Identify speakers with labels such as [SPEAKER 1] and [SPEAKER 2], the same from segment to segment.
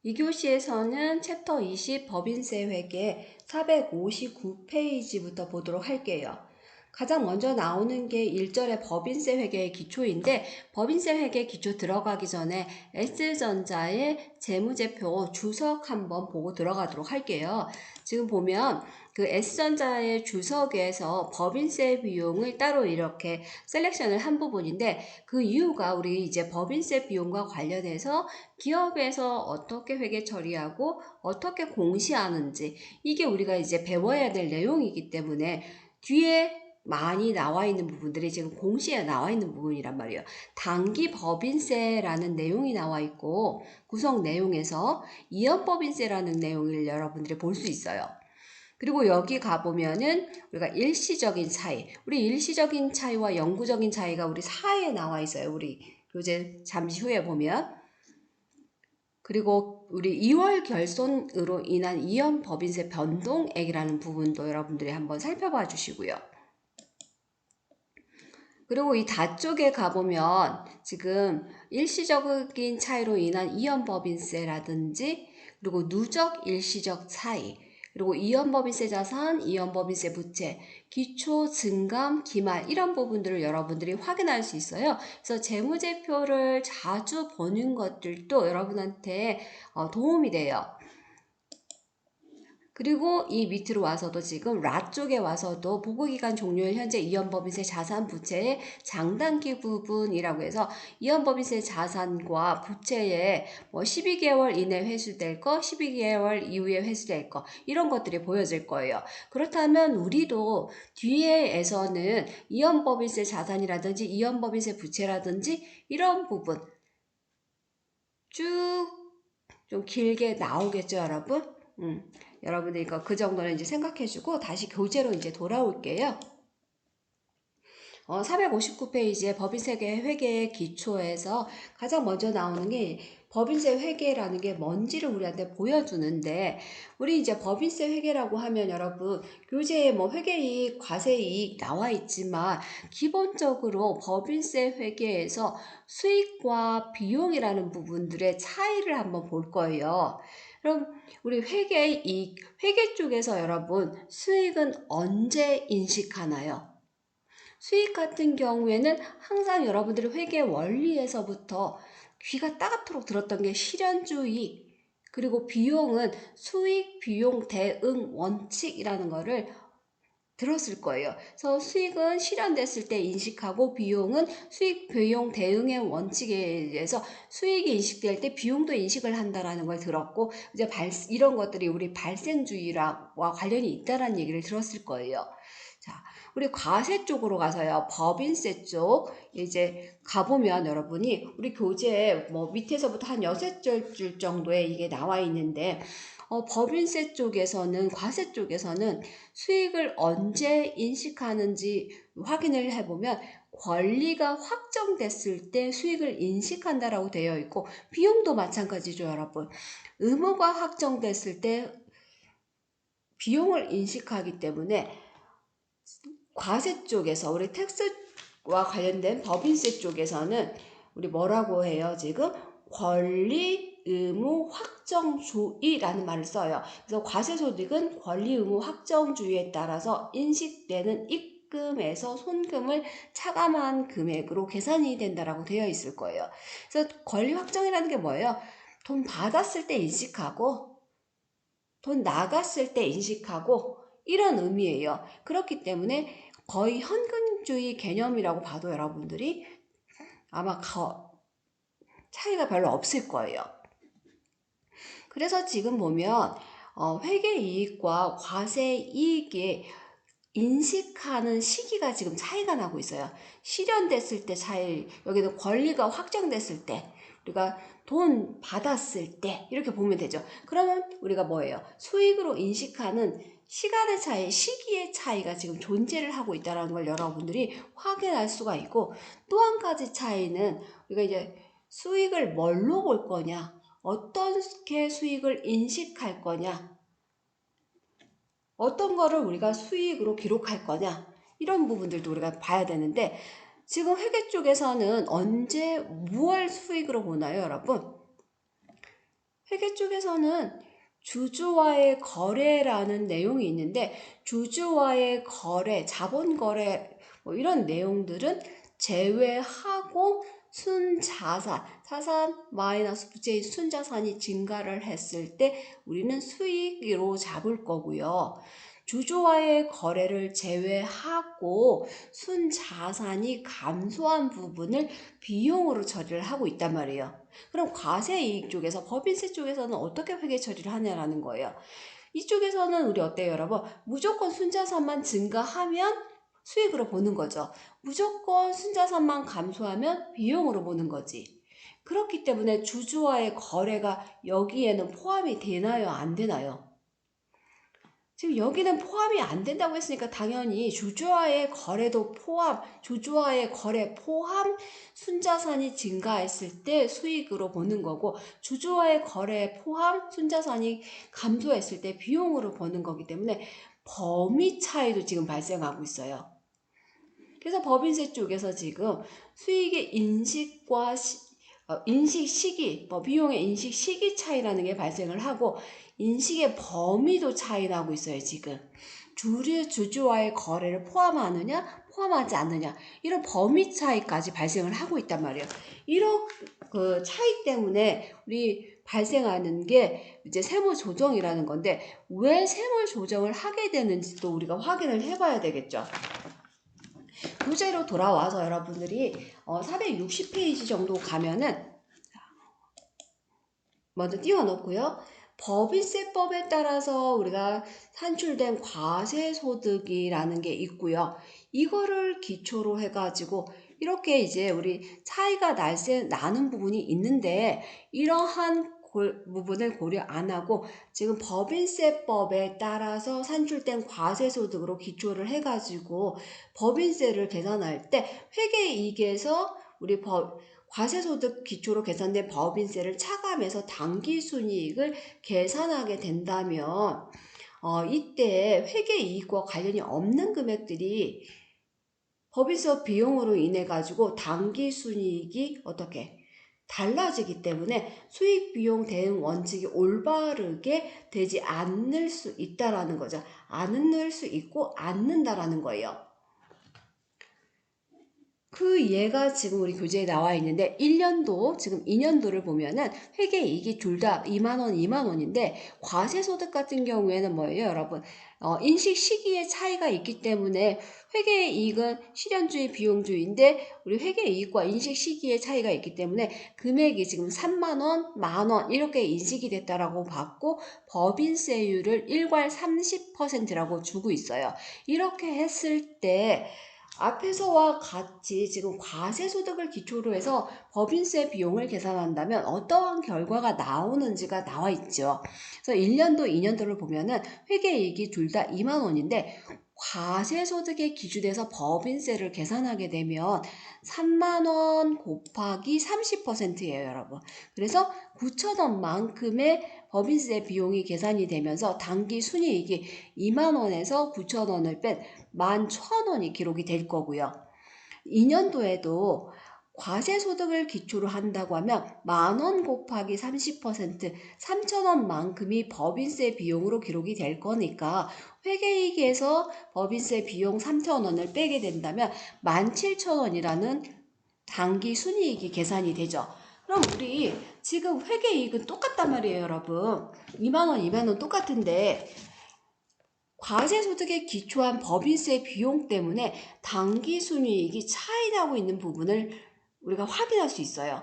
[SPEAKER 1] 2교시에서는 챕터 20 법인세 회계 459페이지부터 보도록 할게요. 가장 먼저 나오는 게 1절의 법인세 회계의 기초인데, 법인세 회계 기초 들어가기 전에 S전자의 재무제표 주석 한번 보고 들어가도록 할게요. 지금 보면 그 S전자의 주석에서 법인세 비용을 따로 이렇게 셀렉션을 한 부분인데, 그 이유가 우리 이제 법인세 비용과 관련해서 기업에서 어떻게 회계 처리하고 어떻게 공시하는지, 이게 우리가 이제 배워야 될 내용이기 때문에 뒤에 많이 나와 있는 부분들이 지금 공시에 나와 있는 부분이란 말이에요. 당기 법인세라는 내용이 나와 있고, 구성 내용에서 이연 법인세라는 내용을 여러분들이 볼 수 있어요. 그리고 여기 가보면은 우리가 일시적인 차이, 우리 일시적인 차이와 영구적인 차이가 우리 4에 나와 있어요. 우리 교재 잠시 후에 보면. 그리고 우리 2월 결손으로 인한 이연 법인세 변동액이라는 부분도 여러분들이 한번 살펴봐 주시고요. 그리고 이 다 쪽에 가보면 지금 일시적인 차이로 인한 이연법인세라든지, 그리고 누적 일시적 차이, 그리고 이연법인세 자산, 이연법인세 부채, 기초 증감, 기말, 이런 부분들을 여러분들이 확인할 수 있어요. 그래서 재무제표를 자주 보는 것들도 여러분한테 도움이 돼요. 그리고 이 밑으로 와서도 지금 라 쪽에 와서도 보고기간 종료일 현재 이연법인세 자산 부채의 장단기 부분이라고 해서 이연법인세 자산과 부채에 뭐 12개월 이내 회수될 거, 12개월 이후에 회수될 거, 이런 것들이 보여질 거예요. 그렇다면 우리도 뒤에에서는 이연법인세 자산이라든지 이연법인세 부채라든지 이런 부분 쭉 좀 길게 나오겠죠, 여러분? 여러분들 이거 그 정도는 이제 생각해주고 다시 교재로 이제 돌아올게요. 459페이지에 법인세 회계의 기초에서 가장 먼저 나오는 게 법인세 회계라는 게 뭔지를 우리한테 보여주는데, 우리 이제 법인세 회계라고 하면 여러분 교재에 뭐 회계이익, 과세이익 나와 있지만 기본적으로 법인세 회계에서 수익과 비용이라는 부분들의 차이를 한번 볼 거예요. 그럼 우리 회계 쪽에서 여러분 수익은 언제 인식하나요? 수익 같은 경우에는 항상 여러분들이 회계 원리에서부터 귀가 따갑도록 들었던 게 실현주의, 그리고 비용은 수익 비용 대응 원칙이라는 거를 들었을 거예요. 그래서 수익은 실현됐을 때 인식하고, 비용은 수익 비용 대응의 원칙에 의해서 수익이 인식될 때 비용도 인식을 한다라는 걸 들었고, 이제 이런 것들이 우리 발생주의와 관련이 있다라는 얘기를 들었을 거예요. 자, 우리 과세 쪽으로 가서요. 법인세 쪽 이제 가보면 여러분이 우리 교재에 뭐 밑에서부터 한 6줄 정도의 이게 나와 있는데, 법인세 쪽에서는, 과세 쪽에서는 수익을 언제 인식하는지 확인을 해보면 권리가 확정됐을 때 수익을 인식한다라고 되어 있고, 비용도 마찬가지죠, 여러분. 의무가 확정됐을 때 비용을 인식하기 때문에 과세 쪽에서, 우리 텍스와 관련된 법인세 쪽에서는 우리 뭐라고 해요? 지금 권리 의무 확정주의라는 말을 써요. 그래서 과세소득은 권리 의무 확정주의에 따라서 인식되는 입금에서 손금을 차감한 금액으로 계산이 된다라고 되어 있을 거예요. 그래서 권리 확정이라는 게 뭐예요? 돈 받았을 때 인식하고 돈 나갔을 때 인식하고, 이런 의미예요. 그렇기 때문에 거의 현금주의 개념이라고 봐도 여러분들이 아마 차이가 별로 없을 거예요. 그래서 지금 보면 회계이익과 과세이익의 인식하는 시기가 지금 차이가 나고 있어요. 실현됐을 때 차이, 여기는 권리가 확정됐을 때, 우리가 돈 받았을 때, 이렇게 보면 되죠. 그러면 우리가 뭐예요? 수익으로 인식하는 시간의 차이, 시기의 차이가 지금 존재를 하고 있다는 걸 여러분들이 확인할 수가 있고, 또 한 가지 차이는 우리가 이제 수익을 뭘로 볼 거냐, 어떻게 수익을 인식할 거냐, 어떤 거를 우리가 수익으로 기록할 거냐, 이런 부분들도 우리가 봐야 되는데, 지금 회계 쪽에서는 언제 무얼 수익으로 보나요, 여러분? 회계 쪽에서는 주주와의 거래라는 내용이 있는데 주주와의 거래, 자본 거래 뭐 이런 내용들은 제외하고 순자산, 자산 마이너스 부채인 순자산이 증가를 했을 때 우리는 수익으로 잡을 거고요. 주주와의 거래를 제외하고 순자산이 감소한 부분을 비용으로 처리를 하고 있단 말이에요. 그럼 과세이익 쪽에서 법인세 쪽에서는 어떻게 회계 처리를 하냐라는 거예요. 이쪽에서는 우리 어때요, 여러분? 무조건 순자산만 증가하면 수익으로 보는 거죠. 무조건 순자산만 감소하면 비용으로 보는 거지. 그렇기 때문에 주주와의 거래가 여기에는 포함이 되나요? 안 되나요? 지금 여기는 포함이 안 된다고 했으니까 당연히 주주와의 거래도 포함, 주주와의 거래 포함 순자산이 증가했을 때 수익으로 보는 거고 주주와의 거래 포함 순자산이 감소했을 때 비용으로 보는 거기 때문에 범위 차이도 지금 발생하고 있어요. 그래서 법인세 쪽에서 지금 수익의 인식과 인식 시기, 비용의 인식 시기 차이라는 게 발생을 하고 인식의 범위도 차이 나고 있어요, 지금. 주주와의 거래를 포함하느냐, 포함하지 않느냐, 이런 범위 차이까지 발생을 하고 있단 말이에요. 이런 그 차이 때문에 우리 발생하는 게 이제 세무 조정이라는 건데, 왜 세무 조정을 하게 되는지도 우리가 확인을 해봐야 되겠죠. 교재로 돌아와서 여러분들이 460페이지 정도 가면은 먼저 띄워놓고요. 법인세법에 따라서 우리가 산출된 과세소득이라는 게 있고요. 이거를 기초로 해가지고 이렇게 이제 우리 차이가 나는 부분이 있는데 이러한 부분을 고려 안 하고 지금 법인세법에 따라서 산출된 과세소득으로 기초를 해가지고 법인세를 계산할 때 회계이익에서 우리 과세소득 기초로 계산된 법인세를 차감해서 당기순이익을 계산하게 된다면 이때 회계이익과 관련이 없는 금액들이 법인세 비용으로 인해 가지고 당기순이익이 어떻게 달라지기 때문에 수익비용 대응 원칙이 올바르게 되지 않을 수 있다라는 거죠. 않을 수 있고 않는다라는 거예요. 그 예가 지금 우리 교재에 나와 있는데 1년도 지금 2년도를 보면은 회계이익이 둘 다 2만원 2만원인데 과세소득 같은 경우에는 뭐예요 여러분 인식 시기의 차이가 있기 때문에 회계이익은 실현주의 비용주의인데 우리 회계이익과 인식 시기의 차이가 있기 때문에 금액이 지금 3만원 만원 이렇게 인식이 됐다라고 봤고 법인세율을 일괄 30%라고 주고 있어요. 이렇게 했을 때 앞에서와 같이 지금 과세소득을 기초로 해서 법인세 비용을 계산한다면 어떠한 결과가 나오는지가 나와 있죠. 그래서 1년도, 2년도를 보면은 회계이익이 둘 다 2만 원인데 과세소득에 기준해서 법인세를 계산하게 되면 3만 원 곱하기 30%예요, 여러분. 그래서 9천 원만큼의 법인세 비용이 계산이 되면서 당기 순이익이 2만 원에서 9천 원을 뺀 11,000원이 기록이 될 거고요. 2년도에도 과세소득을 기초로 한다고 하면 10,000원 곱하기 30% 3,000원만큼이 법인세 비용으로 기록이 될 거니까 회계이익에서 법인세 비용 3,000원을 빼게 된다면 17,000원이라는 당기 순이익이 계산이 되죠. 그럼 우리 지금 회계이익은 똑같단 말이에요, 여러분. 2만원, 2만원 똑같은데 과세소득에 기초한 법인세 비용 때문에 당기순이익이 차이나고 있는 부분을 우리가 확인할 수 있어요.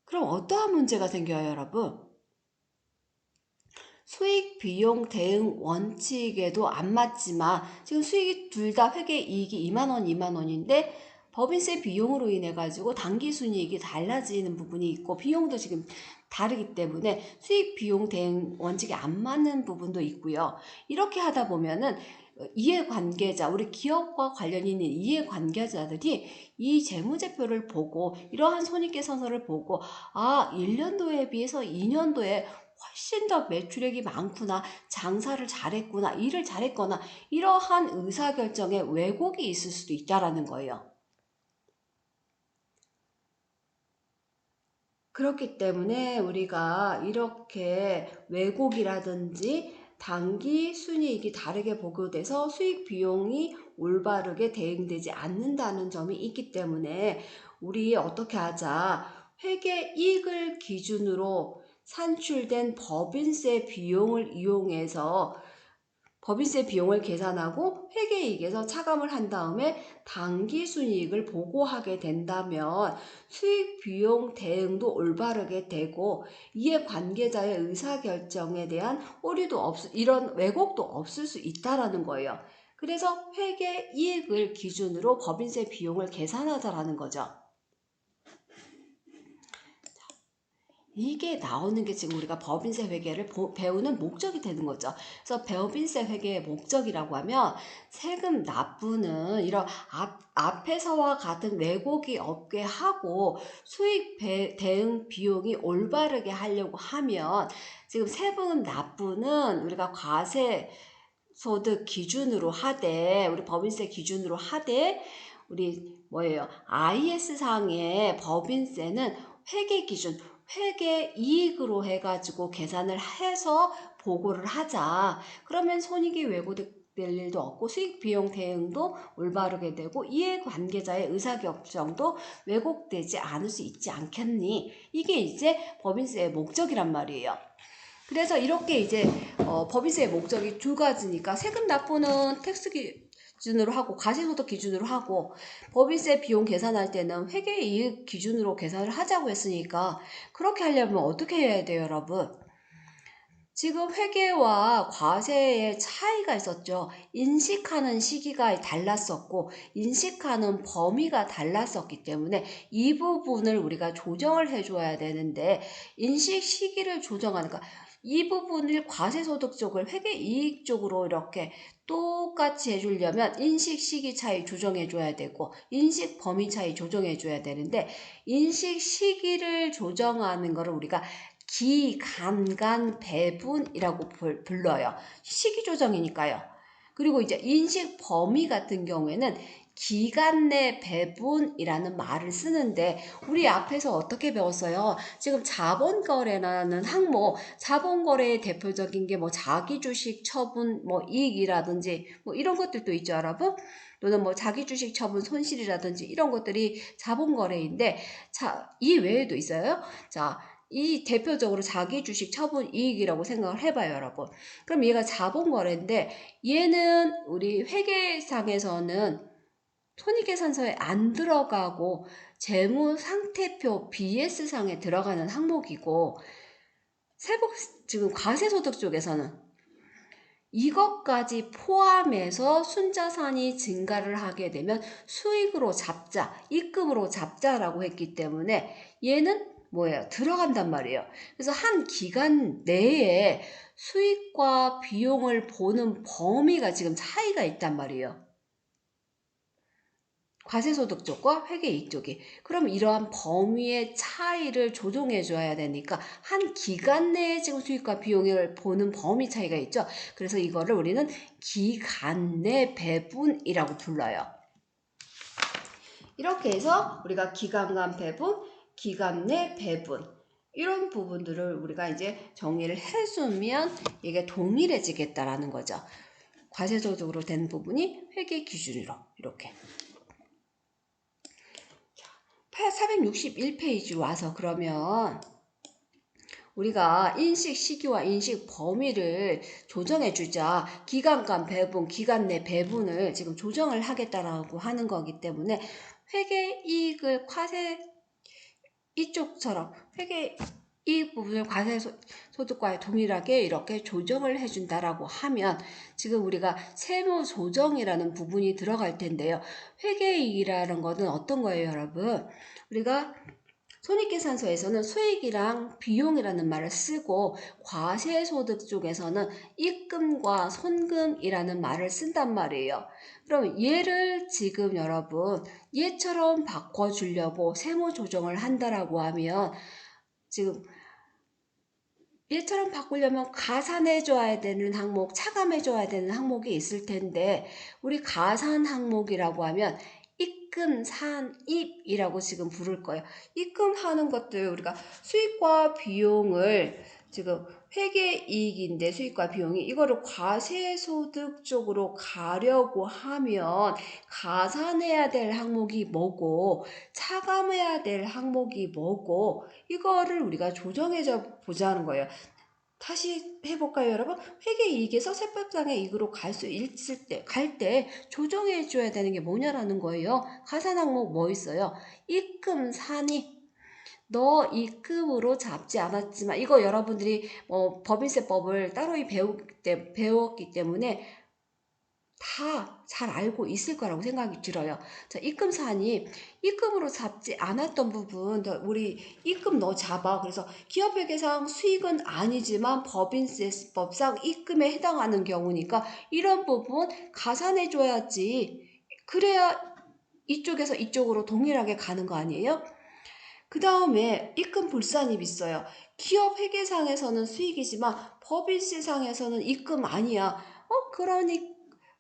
[SPEAKER 1] 그럼 어떠한 문제가 생겨요, 여러분? 수익 비용 대응 원칙에도 안 맞지만 지금 수익이 둘 다 회계이익이 2만원, 2만원인데 법인세 비용으로 인해 가지고 당기순이익이 달라지는 부분이 있고 비용도 지금 다르기 때문에 수익 비용 대응 원칙에 안 맞는 부분도 있고요. 이렇게 하다 보면은 이해관계자, 우리 기업과 관련 있는 이해관계자들이 이 재무제표를 보고 이러한 손익계산서를 보고 1년도에 비해서 2년도에 훨씬 더 매출액이 많구나, 장사를 잘했구나, 일을 잘했거나 이러한 의사결정에 왜곡이 있을 수도 있다라는 거예요. 그렇기 때문에 우리가 이렇게 왜곡이라든지 단기 순이익이 다르게 보고돼서 수익 비용이 올바르게 대응되지 않는다는 점이 있기 때문에 우리 어떻게 하자. 회계 이익을 기준으로 산출된 법인세 비용을 이용해서 법인세 비용을 계산하고 회계이익에서 차감을 한 다음에 당기순이익을 보고하게 된다면 수익 비용 대응도 올바르게 되고 이해 관계자의 의사결정에 대한 오류도 이런 왜곡도 없을 수 있다라는 거예요. 그래서 회계이익을 기준으로 법인세 비용을 계산하자라는 거죠. 이게 나오는 게 지금 우리가 법인세 회계를 배우는 목적이 되는 거죠. 그래서 법인세 회계의 목적이라고 하면 세금 납부는 이런 앞에서와 같은 왜곡이 없게 하고 수익 대응 비용이 올바르게 하려고 하면 지금 세금 납부는 우리가 과세 소득 기준으로 하되 우리 법인세 기준으로 하되 우리 뭐예요? IS상의 법인세는 회계 기준 회계 이익으로 해가지고 계산을 해서 보고를 하자. 그러면 손익이 왜곡될 일도 없고 수익 비용 대응도 올바르게 되고 이해관계자의 의사결정도 왜곡되지 않을 수 있지 않겠니? 이게 이제 법인세의 목적이란 말이에요. 그래서 이렇게 이제 법인세의 목적이 두 가지니까 세금 납부는 텍스 기준으로 하고 과세소득 기준으로 하고 법인세 비용 계산할 때는 회계이익 기준으로 계산을 하자고 했으니까 그렇게 하려면 어떻게 해야 돼요, 여러분? 지금 회계와 과세의 차이가 있었죠. 인식하는 시기가 달랐었고 인식하는 범위가 달랐었기 때문에 이 부분을 우리가 조정을 해줘야 되는데 인식 시기를 조정하니까 이 부분을 과세소득 쪽을 회계이익 쪽으로 이렇게 똑같이 해주려면 인식 시기 차이 조정해줘야 되고 인식 범위 차이 조정해줘야 되는데 인식 시기를 조정하는 거를 우리가 기간간 배분이라고 불러요. 시기 조정이니까요. 그리고 이제 인식 범위 같은 경우에는 기간 내 배분이라는 말을 쓰는데 우리 앞에서 어떻게 배웠어요? 지금 자본거래라는 항목, 자본거래의 대표적인 게 뭐 자기주식 처분, 뭐 이익이라든지 뭐 이런 것들도 있죠, 여러분? 또는 뭐 자기주식 처분 손실이라든지 이런 것들이 자본거래인데 이 외에도 있어요. 자, 이 대표적으로 자기주식 처분 이익이라고 생각을 해봐요, 여러분. 그럼 얘가 자본거래인데 얘는 우리 회계상에서는 손익계산서에 안 들어가고 재무상태표 BS상에 들어가는 항목이고 지금 과세소득 쪽에서는 이것까지 포함해서 순자산이 증가를 하게 되면 수익으로 잡자, 입금으로 잡자라고 했기 때문에 얘는 뭐예요? 들어간단 말이에요. 그래서 한 기간 내에 수익과 비용을 보는 범위가 지금 차이가 있단 말이에요. 과세소득 쪽과 회계이익 쪽이. 그럼 이러한 범위의 차이를 조정해 줘야 되니까 한 기간 내에 지금 수익과 비용을 보는 범위 차이가 있죠. 그래서 이거를 우리는 기간 내 배분이라고 불러요. 이렇게 해서 우리가 기간 간 배분, 기간 내 배분 이런 부분들을 우리가 이제 정리를 해주면 이게 동일해지겠다라는 거죠. 과세소득으로 된 부분이 회계 기준으로 이렇게. 461페이지로 와서 그러면 우리가 인식 시기와 인식 범위를 조정해 주자. 기간 간 배분, 기간 내 배분을 지금 조정을 하겠다라고 하는 거기 때문에 회계이익을 과세 이쪽처럼 회계이익 부분을 과세소득과 동일하게 이렇게 조정을 해준다라고 하면 지금 우리가 세무조정이라는 부분이 들어갈 텐데요. 회계이익이라는 것은 어떤 거예요, 여러분? 우리가 손익계산서에서는 수익이랑 비용이라는 말을 쓰고 과세소득 쪽에서는 입금과 손금이라는 말을 쓴단 말이에요. 그럼 얘를 지금 여러분 얘처럼 바꿔주려고 세무조정을 한다라고 하면 지금 얘처럼 바꾸려면 가산해줘야 되는 항목, 차감해줘야 되는 항목이 있을 텐데 우리 가산 항목이라고 하면 입금산입이라고 지금 부를 거예요. 입금하는 것들 우리가 수익과 비용을 지금 회계이익인데 수익과 비용이 이거를 과세소득 쪽으로 가려고 하면 가산해야 될 항목이 뭐고 차감해야 될 항목이 뭐고 이거를 우리가 조정해서 보자는 거예요. 다시 해볼까요, 여러분? 회계이익에서 세법상의 이익으로 갈 때 조정해 줘야 되는 게 뭐냐라는 거예요. 가산 항목 뭐 있어요? 입금산입. 너 입금으로 잡지 않았지만 이거 여러분들이 법인세법을 따로 배웠기 때문에 다 잘 알고 있을 거라고 생각이 들어요. 자, 입금사안이 입금으로 잡지 않았던 부분, 우리 입금 너 잡아. 그래서 기업회계상 수익은 아니지만 법인세법상 입금에 해당하는 경우니까 이런 부분 가산해줘야지. 그래야 이쪽에서 이쪽으로 동일하게 가는 거 아니에요? 그 다음에 입금 불산입 있어요. 기업 회계상에서는 수익이지만 법인세상에서는 입금 아니야.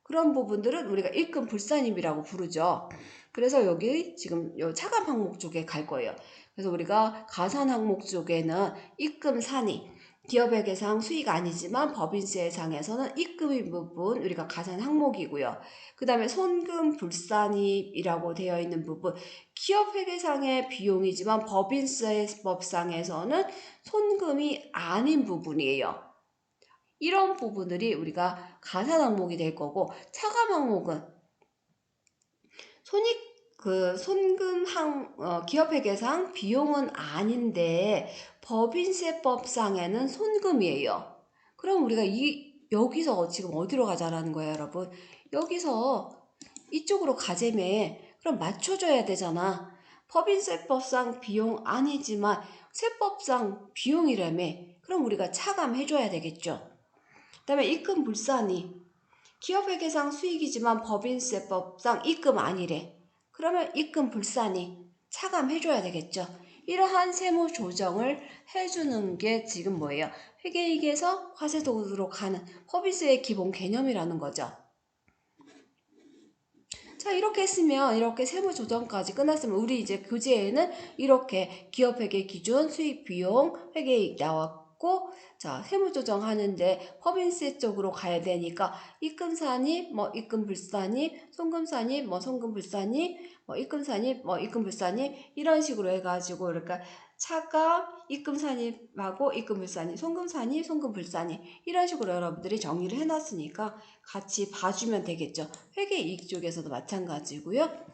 [SPEAKER 1] 그런 부분들은 우리가 입금 불산입이라고 부르죠. 그래서 여기 지금 요 차감 항목 쪽에 갈 거예요. 그래서 우리가 가산 항목 쪽에는 입금 산입, 기업회계상 수익 아니지만 법인세상에서는 입금인 부분 우리가 가산 항목이고요. 그 다음에 손금 불산입이라고 되어 있는 부분, 기업회계상의 비용이지만 법인세법상에서는 손금이 아닌 부분이에요. 이런 부분들이 우리가 가산 항목이 될 거고, 차감 항목은 기업회계상 비용은 아닌데 법인세법상에는 손금이에요. 그럼 우리가 여기서 지금 어디로 가자라는 거예요, 여러분? 여기서 이쪽으로 가자며. 그럼 맞춰줘야 되잖아. 법인세법상 비용 아니지만 세법상 비용이라며. 그럼 우리가 차감해줘야 되겠죠. 그 다음에 입금 불산이 기업회계상 수익이지만 법인세법상 입금 아니래. 그러면 입금 불산이 차감해줘야 되겠죠. 이러한 세무 조정을 해주는 게 지금 뭐예요? 회계이익에서 과세도로 가는 법인세의 기본 개념이라는 거죠. 자, 이렇게 했으면 이렇게 세무 조정까지 끝났으면 우리 이제 교재에는 이렇게 기업회계 기준, 수익, 비용, 회계이익 나왔고, 자, 세무 조정하는데 법인세 쪽으로 가야 되니까 입금산입, 입금불산입, 송금산입, 송금불산입, 입금산입, 입금불산입 이런 식으로 해가지고 그러니까 차감, 입금산입하고 입금불산입, 송금산입, 송금불산입 이런 식으로 여러분들이 정리를 해놨으니까 같이 봐주면 되겠죠. 회계이익 쪽에서도 마찬가지고요.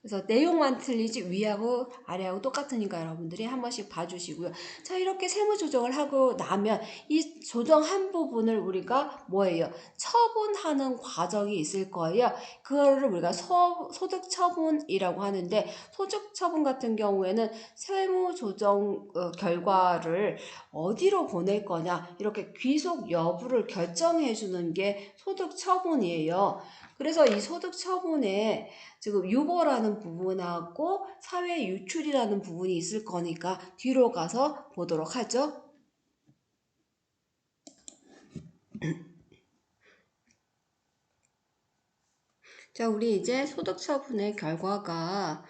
[SPEAKER 1] 그래서 내용만 틀리지 위하고 아래하고 똑같으니까 여러분들이 한 번씩 봐주시고요. 자, 이렇게 세무 조정을 하고 나면 이 조정한 부분을 우리가 뭐예요? 처분하는 과정이 있을 거예요. 그거를 우리가 소득 처분이라고 하는데, 소득 처분 같은 경우에는 세무 조정 결과를 어디로 보낼 거냐, 이렇게 귀속 여부를 결정해 주는 게 소득 처분이에요. 그래서 이 소득 처분에 지금 유보라는 부분하고 사회 유출이라는 부분이 있을 거니까 뒤로 가서 보도록 하죠. 자, 우리 이제 소득 처분의 결과가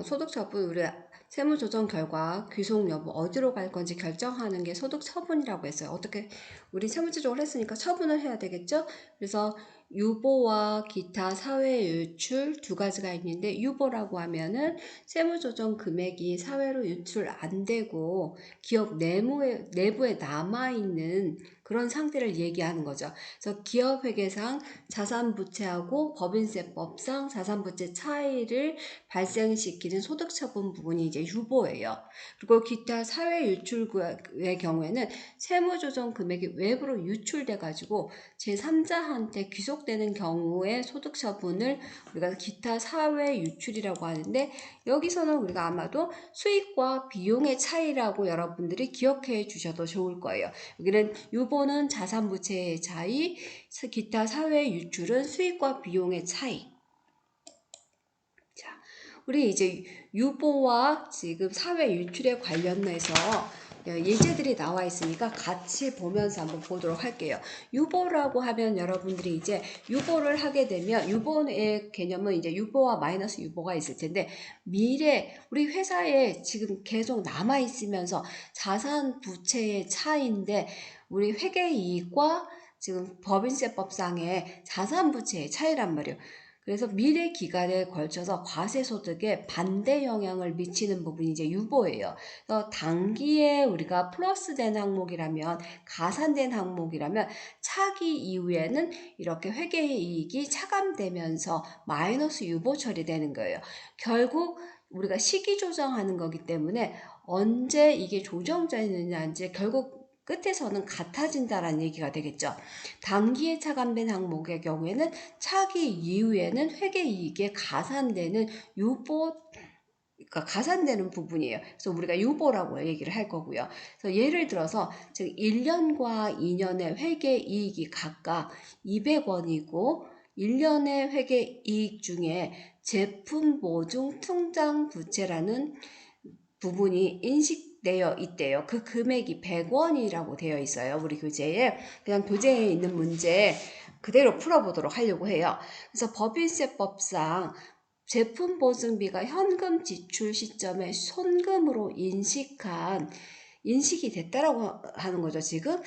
[SPEAKER 1] 소득 처분 우리 세무조정 결과 귀속 여부 어디로 갈 건지 결정하는 게 소득 처분이라고 했어요. 어떻게 우리 세무조정을 했으니까 처분을 해야 되겠죠? 그래서 유보와 기타 사회 유출 두 가지가 있는데, 유보라고 하면은 세무조정 금액이 사회로 유출 안 되고 기업 내부에 남아있는 그런 상태를 얘기하는 거죠. 그래서 기업회계상 자산부채하고 법인세법상 자산부채 차이를 발생시키는 소득처분 부분이 이제 유보예요. 그리고 기타 사회 유출의 경우에는 세무조정 금액이 외부로 유출돼가지고 제3자한테 귀속되는 경우에 소득처분을 우리가 기타 사회 유출이라고 하는데, 여기서는 우리가 아마도 수익과 비용의 차이라고 여러분들이 기억해 주셔도 좋을 거예요. 여기는 유보는 자산부채의 차이, 기타 사회 유출은 수익과 비용의 차이. 자, 우리 이제 유보와 지금 사회 유출에 관련해서 예제들이 나와 있으니까 같이 보면서 한번 보도록 할게요. 유보라고 하면 여러분들이 이제 유보를 하게 되면 유보의 개념은 이제 유보와 마이너스 유보가 있을 텐데 미래 우리 회사에 지금 계속 남아 있으면서 자산 부채의 차이인데 우리 회계이익과 지금 법인세법상의 자산 부채의 차이란 말이에요. 그래서 미래 기간에 걸쳐서 과세소득에 반대 영향을 미치는 부분이 이제 유보예요. 그래서 단기에 우리가 플러스된 항목이라면 가산된 항목이라면 차기 이후에는 이렇게 회계이익이 차감되면서 마이너스 유보 처리되는 거예요. 결국 우리가 시기 조정하는 거기 때문에 언제 이게 조정되느냐 이제 결국 끝에서는 같아진다라는 얘기가 되겠죠. 단기에 차감된 항목의 경우에는 차기 이후에는 회계이익에 가산되는 유보, 그러니까 가산되는 부분이에요. 그래서 우리가 유보라고 얘기를 할 거고요. 그래서 예를 들어서 지금 1년과 2년의 회계이익이 각각 200원이고 1년의 회계이익 중에 제품 보증 통장 부채라는 부분이 인식되어 있대요. 그 금액이 100원이라고 되어 있어요. 우리 교재에. 그냥 교재에 있는 문제 그대로 풀어보도록 하려고 해요. 그래서 법인세법상 제품 보증비가 현금 지출 시점에 손금으로 인식이 됐다라고 하는 거죠. 지금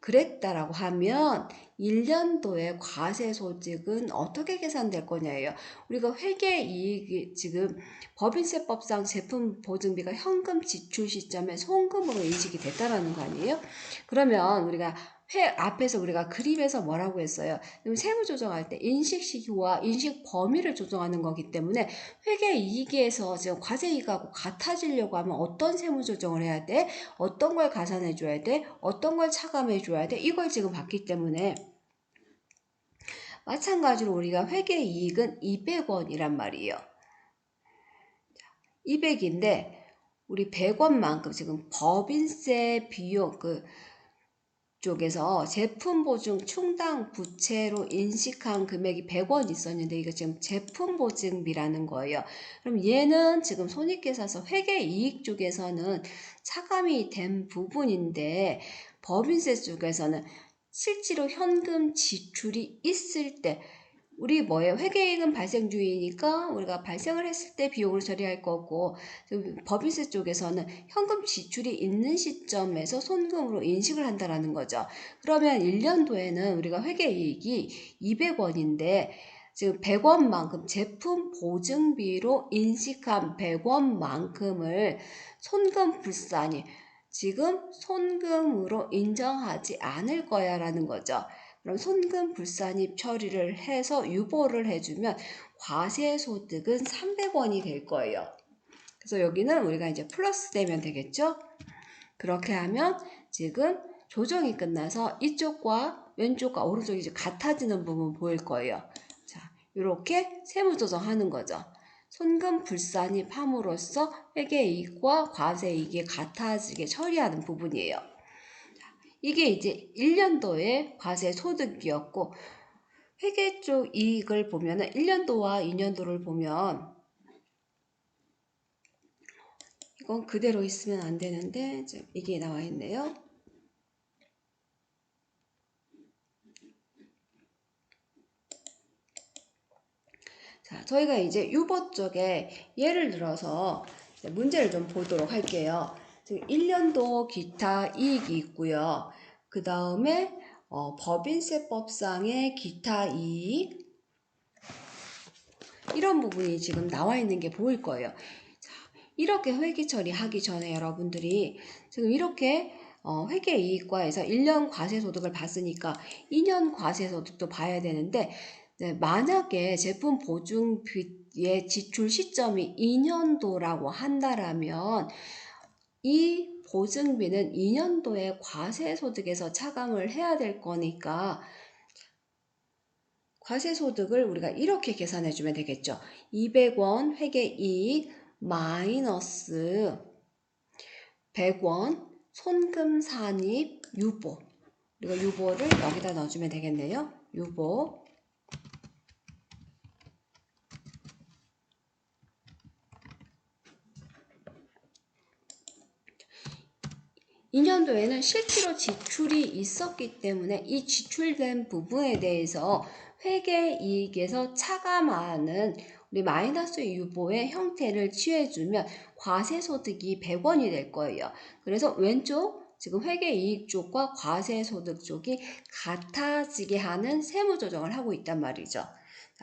[SPEAKER 1] 그랬다라고 하면 1년도의 과세소득은 어떻게 계산될 거냐예요. 우리가 회계이익이 지금 법인세법상 제품 보증비가 현금 지출 시점에 송금으로 인식이 됐다라는 거 아니에요? 그러면 우리가 앞에서 우리가 그림에서 뭐라고 했어요? 세무 조정할 때 인식 시기와 인식 범위를 조정하는 거기 때문에 회계이익에서 지금 과세이익하고 같아지려고 하면 어떤 세무 조정을 해야 돼? 어떤 걸 가산해 줘야 돼? 어떤 걸 차감해 줘야 돼? 이걸 지금 봤기 때문에 마찬가지로 우리가 회계이익은 200원이란 말이에요. 200인데 우리 100원만큼 지금 법인세 비용 쪽에서 제품 보증 충당 부채로 인식한 금액이 100원 있었는데 이거 지금 제품 보증비라는 거예요. 그럼 얘는 지금 손익계산서 회계이익 쪽에서는 차감이 된 부분인데 법인세 쪽에서는 실제로 현금 지출이 있을 때 우리 뭐예요? 회계이익은 발생주의니까 우리가 발생을 했을 때 비용을 처리할 거고 법인세 쪽에서는 현금 지출이 있는 시점에서 손금으로 인식을 한다라는 거죠. 그러면 1년도에는 우리가 회계이익이 200원인데 지금 100원만큼 제품 보증비로 인식한 100원만큼을 손금 불산이 지금 손금으로 인정하지 않을 거야 라는 거죠. 그럼 손금 불산입 처리를 해서 유보를 해주면 과세소득은 300원이 될 거예요. 그래서 여기는 우리가 이제 플러스 되면 되겠죠? 그렇게 하면 지금 조정이 끝나서 이쪽과 왼쪽과 오른쪽이 이제 같아지는 부분 보일 거예요. 자, 이렇게 세무 조정하는 거죠. 손금 불산입함으로써 회계이익과 과세이익이 같아지게 처리하는 부분이에요. 이게 이제 1년도의 과세 소득이었고 회계 쪽 이익을 보면은 1년도와 2년도를 보면 이건 그대로 있으면 안 되는데 이게 나와 있네요. 자, 저희가 이제 유보 쪽에 예를 들어서 문제를 좀 보도록 할게요. 지금 1년도 기타 이익이 있고요. 그 다음에 법인세법상의 기타 이익 이런 부분이 지금 나와 있는 게 보일 거예요. 자, 이렇게 회계 처리하기 전에 여러분들이 지금 이렇게 회계이익과에서 1년 과세소득을 봤으니까 2년 과세소득도 봐야 되는데 네, 만약에 제품 보증비의 지출 시점이 2년도라고 한다라면 이 보증비는 2년도에 과세소득에서 차감을 해야 될 거니까 과세소득을 우리가 이렇게 계산해 주면 되겠죠. 200원 회계이익 마이너스 100원 손금산입 유보. 우리가 유보를 여기다 넣어주면 되겠네요. 유보. 2년도에는 실제로 지출이 있었기 때문에 이 지출된 부분에 대해서 회계이익에서 차감하는 우리 마이너스 유보의 형태를 취해주면 과세소득이 100원이 될 거예요. 그래서 왼쪽 지금 회계이익 쪽과 과세소득 쪽이 같아지게 하는 세무조정을 하고 있단 말이죠.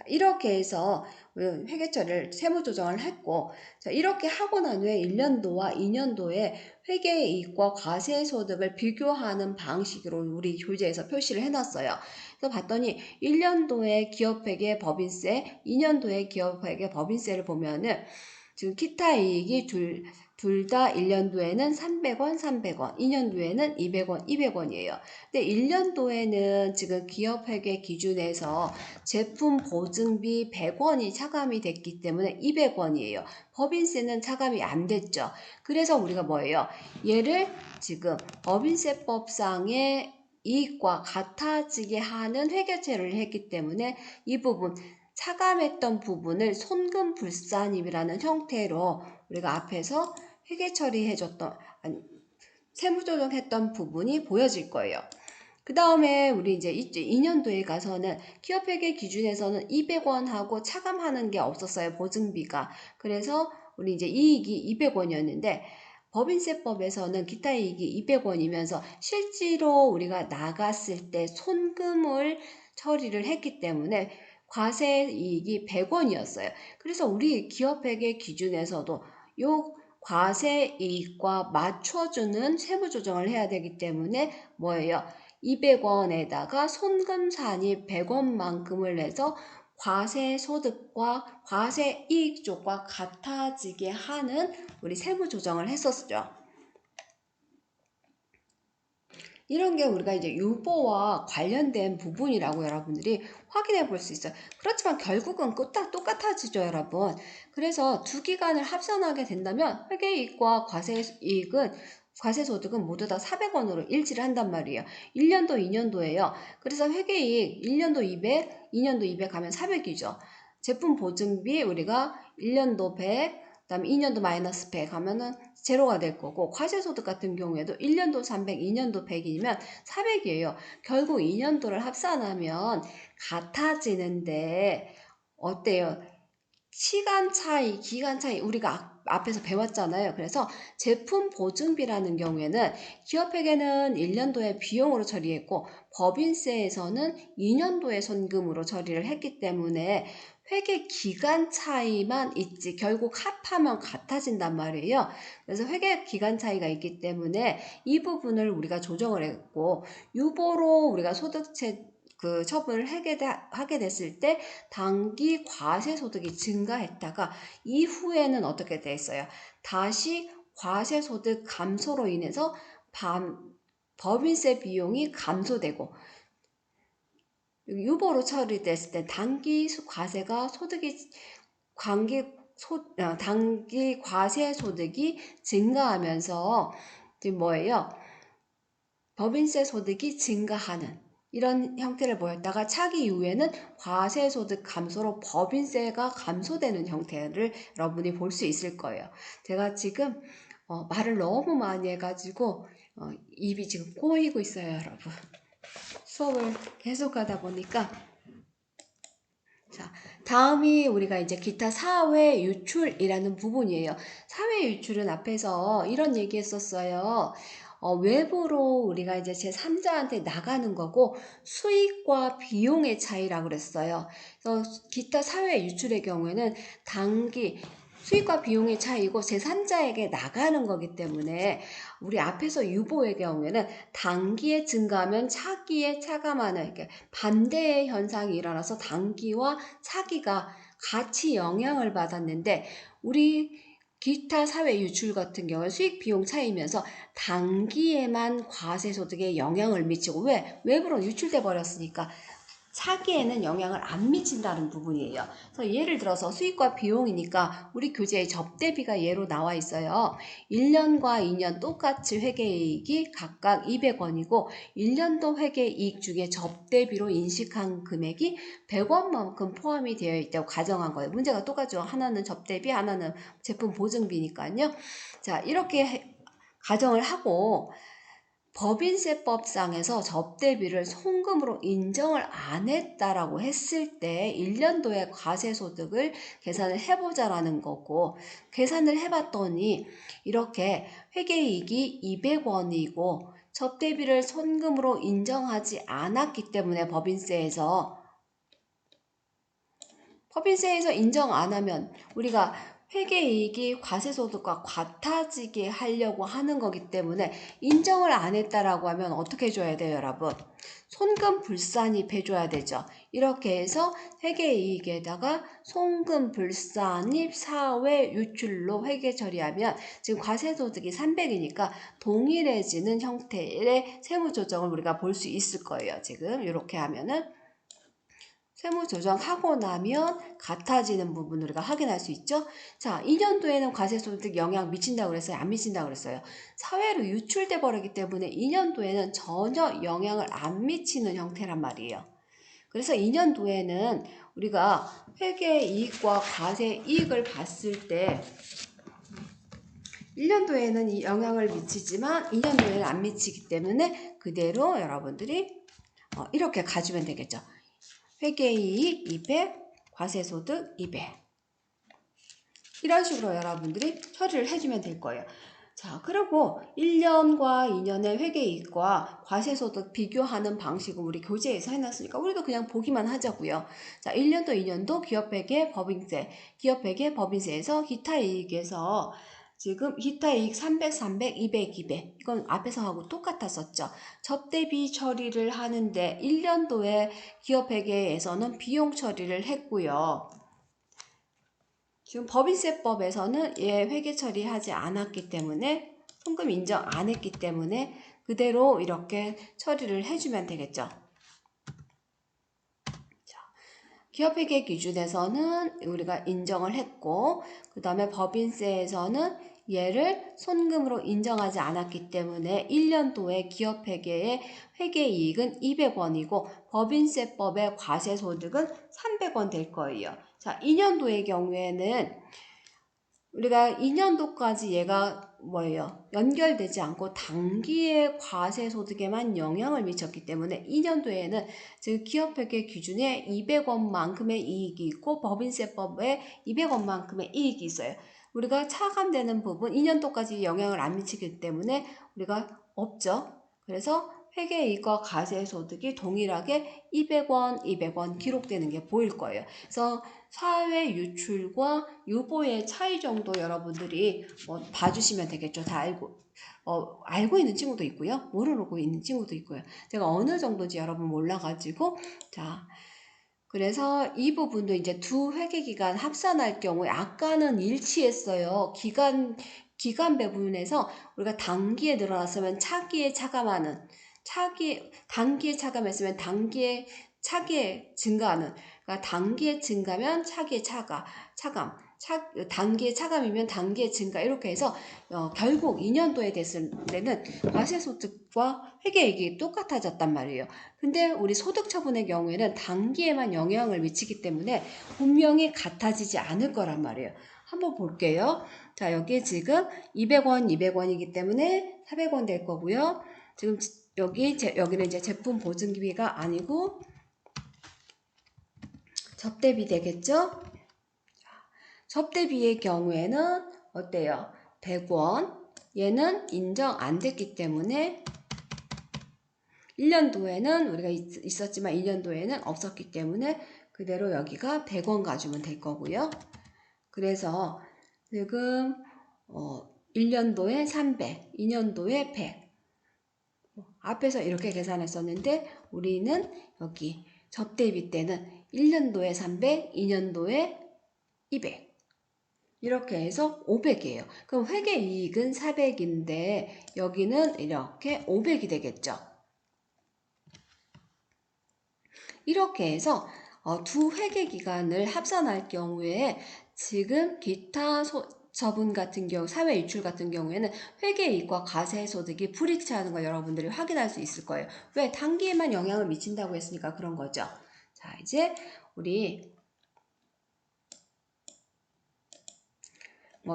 [SPEAKER 1] 이렇게 해서 회계처리를 세무조정을 했고, 자, 이렇게 하고 난 후에 1년도와 2년도에 회계이익과 과세소득을 비교하는 방식으로 우리 교재에서 표시를 해놨어요. 그래서 봤더니 1년도에 기업회계 법인세, 2년도에 기업회계 법인세를 보면은 지금 기타 이익이 둘 다 1년도에는 300원, 300원, 2년도에는 200원, 200원이에요. 근데 1년도에는 지금 기업회계 기준에서 제품 보증비 100원이 차감이 됐기 때문에 200원이에요. 법인세는 차감이 안 됐죠. 그래서 우리가 뭐예요? 얘를 지금 법인세법상의 이익과 같아지게 하는 회계처리를 했기 때문에 이 부분 차감했던 부분을 손금불산임이라는 형태로 우리가 앞에서 회계 처리해줬던 세무조정했던 부분이 보여질 거예요. 그 다음에 우리 이제 2년도에 가서는 기업회계 기준에서는 200원하고 차감하는 게 없었어요. 보증비가. 그래서 우리 이제 이익이 200원이었는데 법인세법에서는 기타 이익이 200원이면서 실제로 우리가 나갔을 때 손금을 처리를 했기 때문에 과세 이익이 100원이었어요. 그래서 우리 기업회계 기준에서도 요 과세 이익과 맞춰주는 세무조정을 해야 되기 때문에 뭐예요? 200원에다가 손금산이 100원만큼을 내서 과세소득과 과세이익 쪽과 같아지게 하는 우리 세무조정을 했었죠. 이런 게 우리가 이제 유보와 관련된 부분이라고 여러분들이 확인해 볼 수 있어요. 그렇지만 결국은 똑같아지죠, 여러분. 그래서 두 기간을 합산하게 된다면 회계이익과 과세소득은 모두 다 400원으로 일치를 한단 말이에요. 1년도, 2년도예요. 그래서 회계이익 1년도 200, 2년도 200 하면 400이죠. 제품 보증비 우리가 1년도 100, 그다음에 2년도 마이너스 100 하면은 제로가 될 거고, 과세소득 같은 경우에도 1년도 300, 2년도 100이면 400이에요. 결국 2년도를 합산하면 같아지는데 어때요? 시간 차이, 기간 차이 우리가 앞에서 배웠잖아요. 그래서 제품 보증비라는 경우에는 기업회계는 1년도에 비용으로 처리했고 법인세에서는 2년도에 손금으로 처리를 했기 때문에 회계 기간 차이만 있지 결국 합하면 같아진단 말이에요. 그래서 회계 기간 차이가 있기 때문에 이 부분을 우리가 조정을 했고 유보로 우리가 소득세 처분을 하게 됐을 때 단기 과세소득이 증가했다가 이후에는 어떻게 됐어요? 다시 과세소득 감소로 인해서 법인세 비용이 감소되고 유보로 처리됐을 때 단기 과세가 단기 과세 소득이 증가하면서 지금 뭐예요? 법인세 소득이 증가하는 이런 형태를 보였다가 차기 이후에는 과세소득 감소로 법인세가 감소되는 형태를 여러분이 볼 수 있을 거예요. 제가 지금 말을 너무 많이 해가지고 입이 지금 꼬이고 있어요, 여러분. 수업을 계속 하다 보니까. 자, 다음이 우리가 이제 기타 사회 유출이라는 부분이에요. 사회 유출은 앞에서 이런 얘기 했었어요. 외부로 우리가 이제 제3자한테 나가는 거고 수익과 비용의 차이라고 그랬어요. 그래서 기타 사회 유출의 경우에는 단기 수익과 비용의 차이고 제3자에게 나가는 거기 때문에 우리 앞에서 유보의 경우에는 단기에 증가하면 차기에 차감하는 이렇게 반대의 현상이 일어나서 단기와 차기가 같이 영향을 받았는데 우리 기타 사회 유출 같은 경우는 수익 비용 차이면서 단기에만 과세소득에 영향을 미치고 왜? 외부로 유출돼 버렸으니까 차기에는 영향을 안 미친다는 부분이에요. 그래서 예를 들어서 수익과 비용이니까 우리 교재에 접대비가 예로 나와 있어요. 1년과 2년 똑같이 회계이익이 각각 200원이고 1년도 회계이익 중에 접대비로 인식한 금액이 100원만큼 포함이 되어 있다고 가정한 거예요. 문제가 똑같죠. 하나는 접대비, 하나는 제품 보증비니까요. 자, 이렇게 가정을 하고 법인세법상에서 접대비를 송금으로 인정을 안 했다라고 했을 때 1년도에 과세소득을 계산을 해보자라는 거고, 계산을 해봤더니 이렇게 회계이익이 200원이고 접대비를 송금으로 인정하지 않았기 때문에 법인세에서 인정 안 하면 우리가 회계이익이 과세소득과 같아지게 하려고 하는 거기 때문에 인정을 안 했다라고 하면 어떻게 해줘야 돼요, 여러분? 손금불산입 해줘야 되죠. 이렇게 해서 회계이익에다가 손금불산입 사외유출로 회계 처리하면 지금 과세소득이 300이니까 동일해지는 형태의 세무조정을 우리가 볼 수 있을 거예요. 지금 이렇게 하면은 세무조정하고 나면 같아지는 부분을 우리가 확인할 수 있죠. 자, 2년도에는 과세소득 영향 미친다고 그랬어요? 안 미친다고 그랬어요? 사회로 유출돼 버리기 때문에 2년도에는 전혀 영향을 안 미치는 형태란 말이에요. 그래서 2년도에는 우리가 회계이익과 과세이익을 봤을 때 1년도에는 이 영향을 미치지만 2년도에는 안 미치기 때문에 그대로 여러분들이 이렇게 가주면 되겠죠. 회계이익 200, 과세소득 200. 이런 식으로 여러분들이 처리를 해주면 될 거예요. 자, 그리고 1년과 2년의 회계이익과 과세소득 비교하는 방식을 우리 교재에서 해놨으니까 우리도 그냥 보기만 하자고요. 자, 1년도, 2년도 기업회계 법인세, 기업회계 법인세에서 기타이익에서 지금 기타이익 300, 200, 200 이건 앞에서 하고 똑같았었죠. 접대비 처리를 하는데 1년도에 기업회계에서는 비용 처리를 했고요. 지금 법인세법에서는 얘 회계 처리하지 않았기 때문에 송금 인정 안 했기 때문에 그대로 이렇게 처리를 해주면 되겠죠. 기업회계 기준에서는 우리가 인정을 했고 그 다음에 법인세에서는 얘를 손금으로 인정하지 않았기 때문에 1년도에 기업회계의 회계이익은 200원이고 법인세법의 과세소득은 300원 될 거예요. 자, 2년도의 경우에는 우리가 2년도까지 얘가 뭐예요? 연결되지 않고 단기의 과세소득에만 영향을 미쳤기 때문에 2년도에는 즉 기업회계 기준에 200원만큼의 이익이 있고 법인세법에 200원만큼의 이익이 있어요. 우리가 차감되는 부분 2년도까지 영향을 안 미치기 때문에 우리가 없죠. 그래서 회계이익과 과세소득이 동일하게 200원, 200원 기록되는 게 보일 거예요. 그래서 사회 유출과 유보의 차이 정도 여러분들이 봐주시면 되겠죠. 다 알고 있는 친구도 있고요. 모르고 있는 친구도 있고요. 제가 어느 정도인지 여러분 몰라가지고, 자, 그래서 이 부분도 이제 두 회계기간 합산할 경우에 아까는 일치했어요. 기간 배분에서 우리가 단기에 늘어났으면 차기에 차감하는, 단기에 차감했으면 차기에 증가하는, 그러니까 단기에 증가면 차기에 차감, 단기에 차감이면 단기에 증가 이렇게 해서 결국 2년도에 됐을 때는 과세소득과 회계이익이 똑같아졌단 말이에요. 근데 우리 소득처분의 경우에는 단기에만 영향을 미치기 때문에 분명히 같아지지 않을 거란 말이에요. 한번 볼게요. 자, 여기 지금 200원, 200원이기 때문에 400원 될 거고요. 지금 여기는 이제 제품 보증비가 아니고 접대비 되겠죠? 접대비의 경우에는 어때요? 100원. 얘는 인정 안 됐기 때문에 1년도에는 우리가 있었지만 2년도에는 없었기 때문에 그대로 여기가 100원 가주면 될 거고요. 그래서 지금 1년도에 300, 2년도에 100. 앞에서 이렇게 계산했었는데 우리는 여기 접대비 때는 1년도에 300, 2년도에 200. 이렇게 해서 500이에요. 그럼 회계이익은 400인데 여기는 이렇게 500이 되겠죠. 이렇게 해서 두 회계기간을 합산할 경우에 지금 기타 처분 같은 경우, 사회 유출 같은 경우에는 회계이익과 과세소득이 불일치하는 걸 여러분들이 확인할 수 있을 거예요. 왜? 단기에만 영향을 미친다고 했으니까 그런 거죠. 자, 이제 우리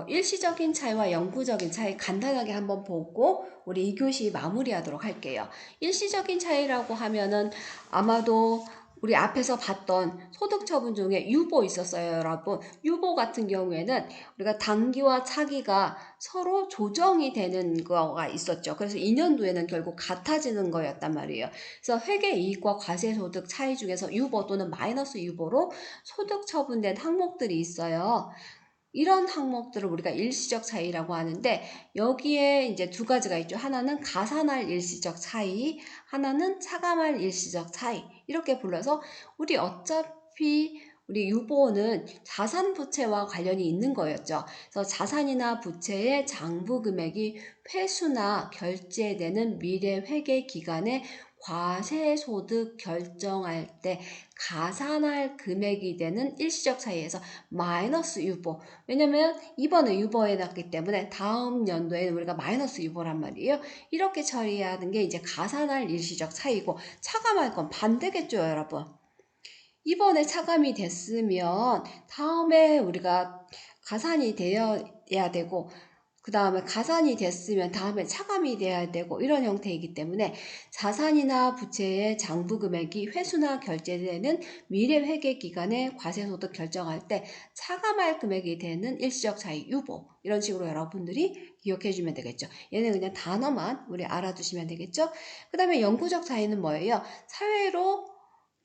[SPEAKER 1] 일시적인 차이와 영구적인 차이 간단하게 한번 보고 우리 2교시 마무리하도록 할게요. 일시적인 차이라고 하면은 아마도 우리 앞에서 봤던 소득처분 중에 유보 있었어요, 여러분. 유보 같은 경우에는 우리가 단기와 차기가 서로 조정이 되는 거가 있었죠. 그래서 2년도에는 결국 같아지는 거였단 말이에요. 그래서 회계이익과 과세소득 차이 중에서 유보 또는 마이너스 유보로 소득처분된 항목들이 있어요. 이런 항목들을 우리가 일시적 차이라고 하는데 여기에 이제 두 가지가 있죠. 하나는 가산할 일시적 차이, 하나는 차감할 일시적 차이. 이렇게 불러서 우리 어차피 우리 유보는 자산 부채와 관련이 있는 거였죠. 그래서 자산이나 부채의 장부 금액이 회수나 결제되는 미래 회계 기간에 과세소득 결정할 때 가산할 금액이 되는 일시적 차이에서 마이너스 유보. 왜냐면 이번에 유보해 놨기 때문에 다음 연도에 우리가 마이너스 유보란 말이에요. 이렇게 처리하는 게 이제 가산할 일시적 차이고, 차감할 건 반대겠죠, 여러분. 이번에 차감이 됐으면 다음에 우리가 가산이 되어야 되고, 그 다음에 가산이 됐으면 다음에 차감이 돼야 되고, 이런 형태이기 때문에 자산이나 부채의 장부 금액이 회수나 결제되는 미래 회계 기간에 과세소득 결정할 때 차감할 금액이 되는 일시적 차이 유보, 이런 식으로 여러분들이 기억해 주면 되겠죠. 얘는 그냥 단어만 우리 알아두시면 되겠죠. 그 다음에 영구적 차이는 뭐예요?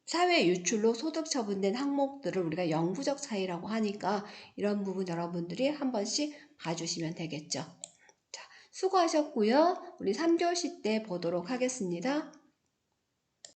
[SPEAKER 1] 사회 유출로 소득 처분된 항목들을 우리가 영구적 차이라고 하니까 이런 부분 여러분들이 한 번씩 봐주시면 되겠죠. 자, 수고하셨고요. 우리 3교시 때 보도록 하겠습니다.